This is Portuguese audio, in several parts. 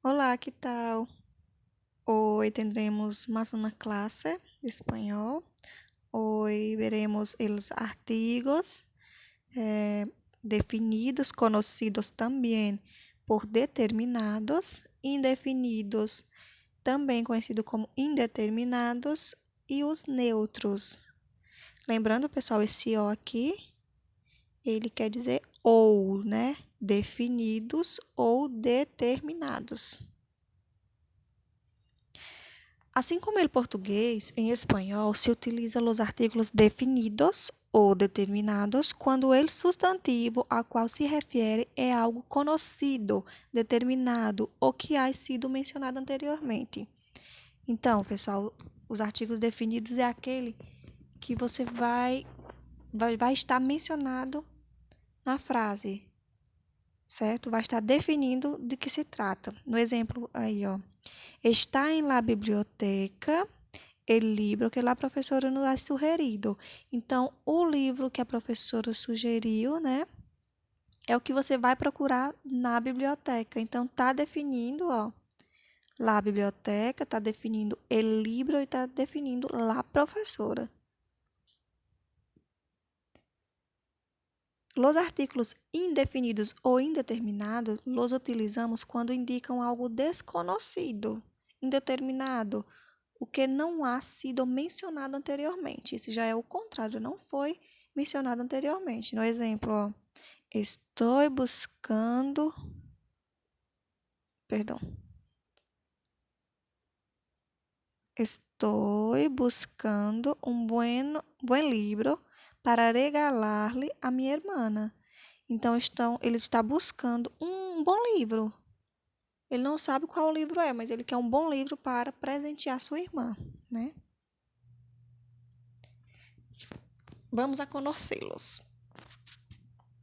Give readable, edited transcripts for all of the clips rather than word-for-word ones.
Olá, que tal? Hoy tendremos más una clase de español. Hoy veremos los artigos definidos, conocidos también por determinados, indefinidos, também conhecido como indeterminados, e os neutros. Lembrando, pessoal, esse O aqui, ele quer dizer ou, né? Definidos ou determinados. Assim como em português, em espanhol se utiliza os artículos definidos ou determinados quando o substantivo a qual se refere é algo conhecido, determinado ou que há sido mencionado anteriormente. Então, pessoal, os artigos definidos é aquele que você vai estar mencionado na frase, certo? Vai estar definindo de que se trata. No exemplo aí, ó. Está em la biblioteca o livro que a professora nos ha sugerido. Então, o livro que a professora sugeriu, né, é o que você vai procurar na biblioteca. Então, tá definindo, ó, la biblioteca, tá definindo o livro e tá definindo la professora. Os artículos indefinidos ou indeterminados los utilizamos quando indicam algo desconhecido, indeterminado, o que não há sido mencionado anteriormente. Esse já é o contrário, não foi mencionado anteriormente. No exemplo, ó, estou buscando, perdão, estou buscando buen livro para regalar-lhe a minha irmã. Então, ele está buscando um bom livro. Ele não sabe qual livro é, mas ele quer um bom livro para presentear sua irmã, né? Vamos a conhecê-los.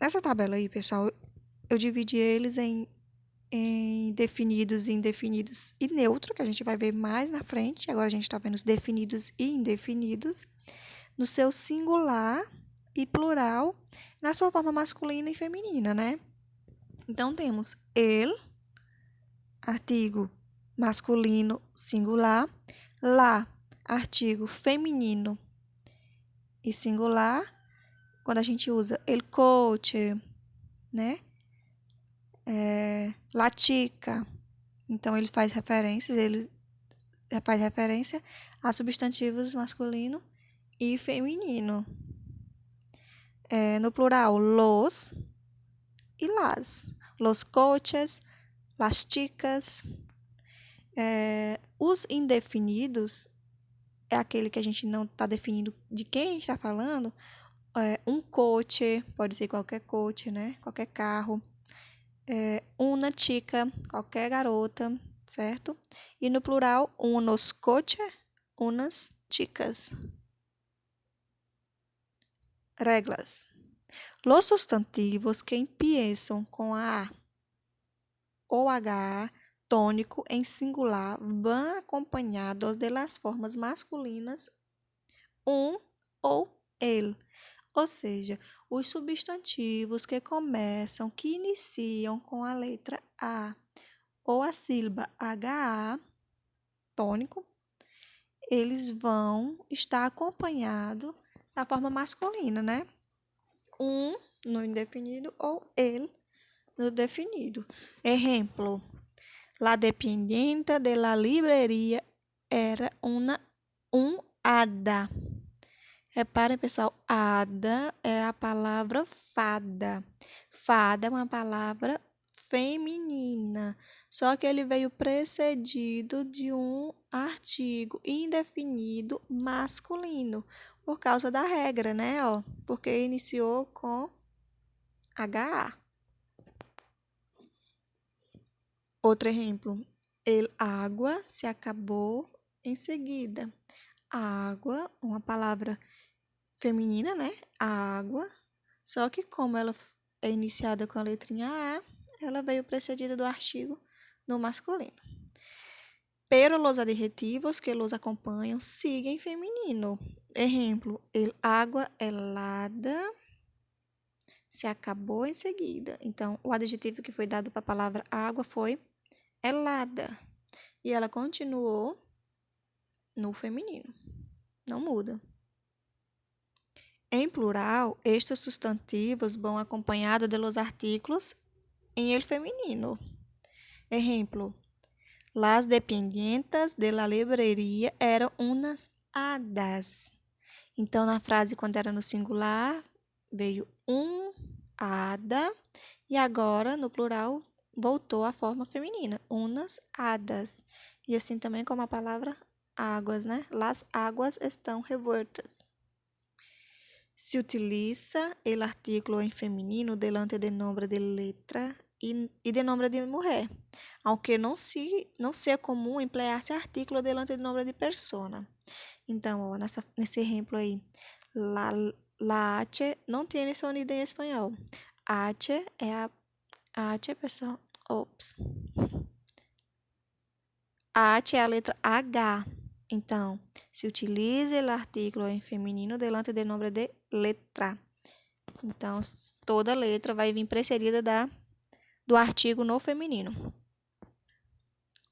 Nessa tabela aí, pessoal, eu dividi eles em definidos, indefinidos e neutro, que a gente vai ver mais na frente. Agora a gente está vendo os definidos e indefinidos, no seu singular e plural, na sua forma masculina e feminina, né? Então, temos el, artigo masculino singular, la, artigo feminino e singular, quando a gente usa el coche, né? La chica. Então, ele faz referência a substantivos masculino e feminino. No plural, los e las. Los coches, las chicas. Os indefinidos é aquele que a gente não está definindo de quem a gente está falando. Um coche, pode ser qualquer coche, né? Qualquer carro. Una chica, qualquer garota, certo? E no plural, unos coches, unas chicas. Reglas. Los sustantivos que empiezam com a ou H tônico em singular vão acompanhados de las formas masculinas ou el. Ou seja, os substantivos que iniciam com a letra A ou a sílaba HA, tônico, eles vão estar acompanhados da forma masculina, né? No indefinido ou el no definido. Exemplo, la dependiente de la librería era um hada. Reparem, pessoal, hada é a palavra fada. Fada é uma palavra feminina, só que ele veio precedido de um artigo indefinido masculino, por causa da regra, né? Ó, porque iniciou com HA. Outro exemplo, el água se acabou em seguida. Água, uma palavra feminina, né? Água. Só que como ela é iniciada com a letrinha A, ela veio precedida do artigo no masculino. Pero los adjetivos que los acompanham siguen feminino. Exemplo, el água helada se acabou em seguida. Então, o adjetivo que foi dado para a palavra água foi helada. E ela continuou no feminino. Não muda. Em plural, estes substantivos vão acompanhados de los artículos em el feminino. Ejemplo, las dependientes de la librería eram unas hadas. Então, na frase, quando era no singular, veio hada, e agora, no plural, voltou à forma feminina, unas hadas. E assim também como a palavra águas, né? Las águas estão revueltas. Se utiliza el artículo en femenino delante del nombre de letra e de nombre de mulher, aunque não seja comum emplear-se artículo delante do nome de persona. Então, ó, nesse exemplo aí, la H não tem sonido em espanhol. H é a H, pessoal. Ops. H é a letra H. Então, se utiliza o artículo em feminino delante do nome de letra. Então, toda letra vai vir precedida do artigo no feminino.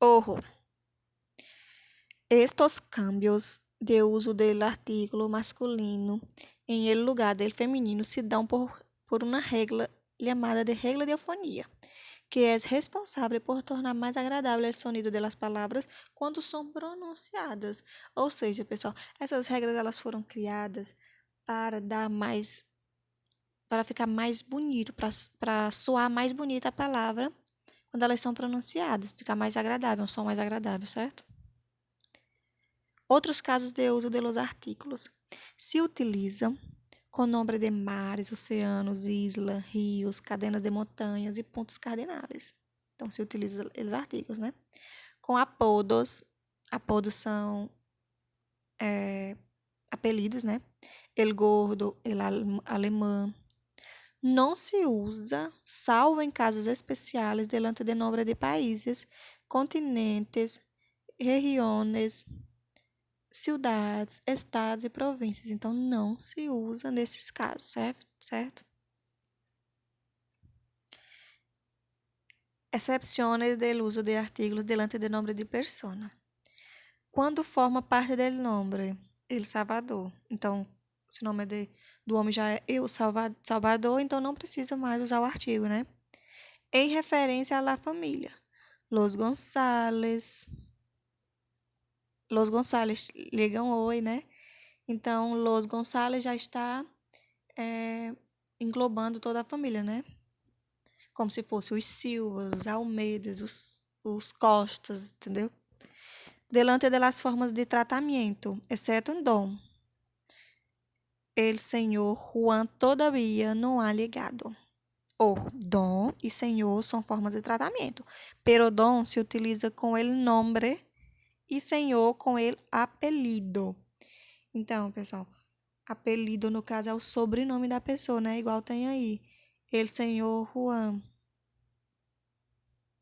Ojo. Estos cambios de uso del artículo masculino en el lugar del feminino se dão por uma regra chamada de regra de eufonia, que é responsável por tornar mais agradável o sonido das palavras quando são pronunciadas. Ou seja, pessoal, essas regras elas foram criadas para ficar mais bonito, para soar mais bonita a palavra quando elas são pronunciadas, ficar mais agradável, um som mais agradável, certo? Outros casos de uso de los artículos. Se utilizam com nome de mares, oceanos, islas, rios, cadenas de montanhas e pontos cardinais. Então, se utiliza os artigos, né? Com apodos. Apodos são apelidos, né? El gordo, el alemão. Não se usa, salvo em casos especiais, delante de nome de países, continentes, regiões, cidades, estados e províncias. Então, não se usa nesses casos, certo? Excepções do uso de artigos delante de nome de persona. Quando forma parte do nome, El Salvador. Então, se o nome do homem já é Eu Salvador, então não precisa mais usar o artigo, né? Em referência à família. Los Gonçalves. Los Gonçalves ligam oi, né? Então, Los Gonçalves já está englobando toda a família, né? Como se fosse os Silvas, os Almeidas, os Costas, entendeu? Delante das formas de tratamento, exceto um dom. El senhor Juan todavía não ha ligado. Dom e senhor são formas de tratamento, pero dom se utiliza com el nombre e senhor com el apelido. Então, pessoal, apelido no caso é o sobrenome da pessoa, né? Igual tem aí, el senhor Juan.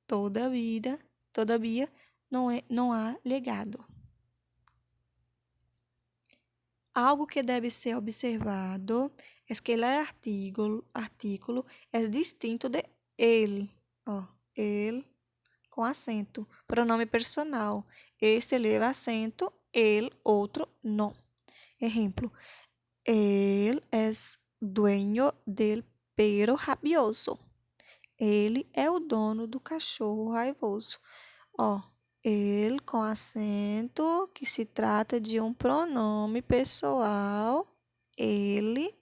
Todavia não há legado. Algo que deve ser observado é que o artículo é distinto de ele. Ele com acento. Pronome personal. Este leva acento, ele, outro, não. Exemplo. Ele é dueño del perro rabioso. Ele é o dono do cachorro raivoso. Ele com acento, que se trata de um pronome pessoal, ele,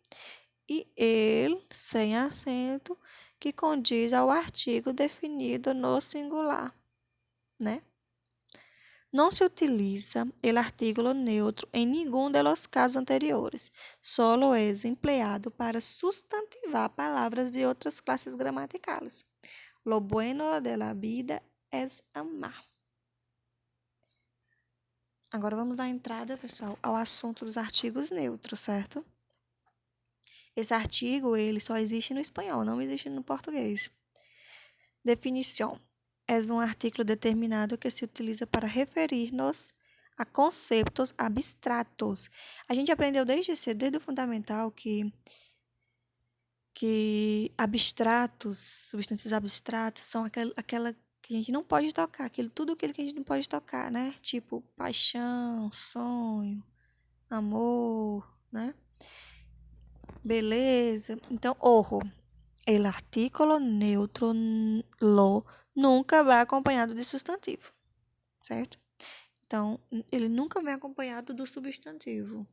e ele sem acento, que condiz ao artigo definido no singular, né? Não se utiliza o artículo neutro em nenhum dos casos anteriores. Solo é empleado para sustantivar palavras de outras classes gramaticais. Lo bueno de la vida es amar. Agora vamos dar entrada, pessoal, ao assunto dos artigos neutros, certo? Esse artigo, ele só existe no espanhol, não existe no português. Definição. É um artículo determinado que se utiliza para referir-nos a conceitos abstratos. A gente aprendeu desde o fundamental que abstratos, substantivos abstratos, são que a gente não pode tocar, tudo aquilo que a gente não pode tocar, né? Tipo paixão, sonho, amor, né? Beleza. Então, ojo, el artículo neutro lo nunca vai acompanhado de substantivo, certo? Então, ele nunca vem acompanhado do substantivo.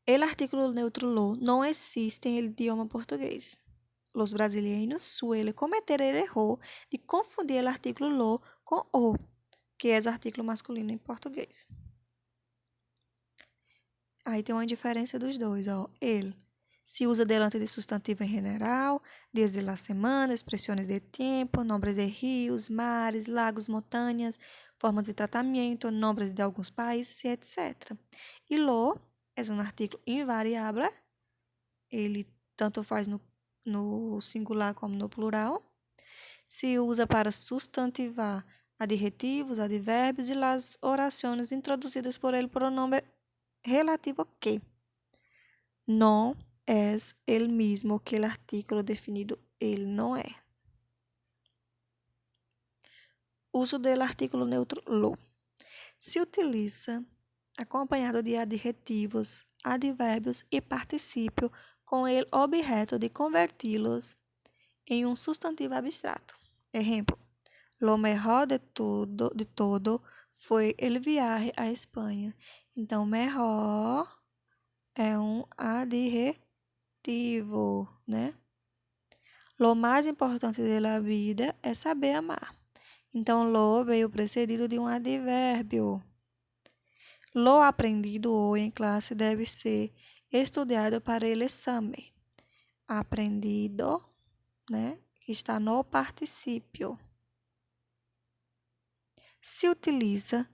El artículo neutro lo não existe em idioma português. Los brasileiros suelen cometer el error de confundir el artículo lo com o, que é o artículo masculino em português. Aí tem uma diferença dos dois, ó. El se usa delante de substantivo em general, dias de la semana, expressões de tempo, nomes de rios, mares, lagos, montanhas, formas de tratamento, nomes de alguns países, etc. E lo é um artículo invariável, ele tanto faz no singular como no plural. Se usa para substantivar adjetivos, advérbios e as orações introduzidas por ele pronome relativo que não é el mismo que el artículo definido ele não é. Uso do artículo neutro lo. Se utiliza acompanhado de adjetivos, advérbios e particípio com o objeto de converti-los em um substantivo abstrato. Exemplo: lo mejor de todo foi el viaje à Espanha. Então, mejor é um adjetivo, né? Lo mais importante da vida é saber amar. Então, lo veio precedido de um advérbio. Lo aprendido hoje em classe deve ser estudado para o exame. Aprendido, né? Está no particípio. Se utiliza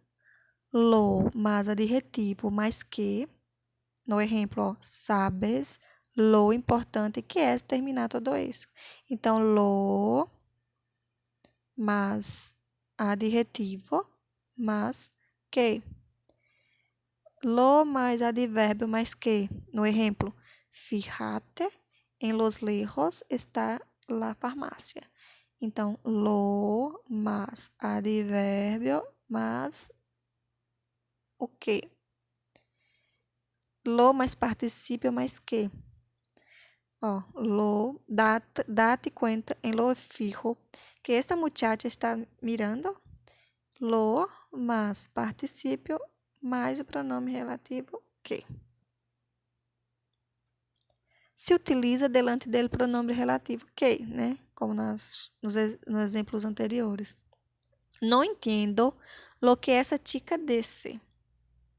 lo mais adjetivo mais que, no exemplo, ó, sabes lo importante que é terminar todo isso. Então, lo mais adjetivo mais que. Lo mais advérbio mais que. No exemplo, fíjate, en los lejos está la farmácia. Então, lo mais advérbio mais o que? Lo mais particípio mais que. Ó, lo, date cuenta en lo fijo que esta muchacha está mirando. Lo mais particípio mais o pronome relativo que. Se utiliza delante dele pronome relativo que, né? Como nos exemplos anteriores. Não entendo lo que essa chica disse.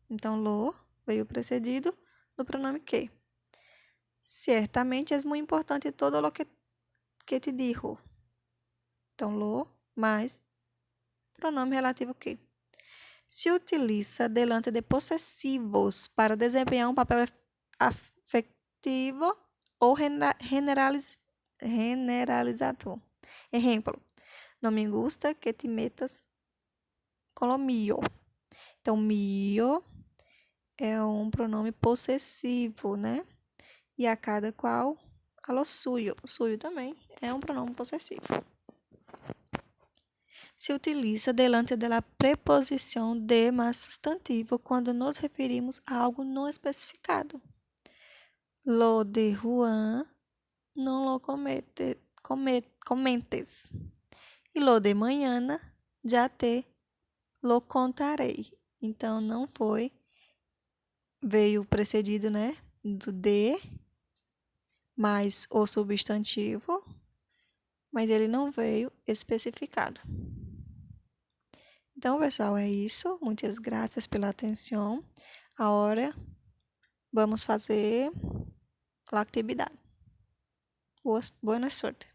Então, lo veio precedido do pronome que. Certamente é muito importante todo lo que te dijo. Então, lo mais pronome relativo que. Se utiliza delante de possessivos para desempenhar um papel afetivo ou generalizador. Exemplo: não me gusta que te metas com lo mío. Então, mío é um pronome possessivo, né? E a cada qual a lo suyo. Suyo também é um pronome possessivo. Se utiliza delante da preposição de mais substantivo quando nos referimos a algo não especificado. Lo de Juan não lo comentes. E lo de mañana já te lo contarei. Então, não foi, veio precedido, né, do de, mais o substantivo, mas ele não veio especificado. Então, pessoal, é isso. Muitas graças pela atenção. Agora, vamos fazer a atividade. Boa sorte.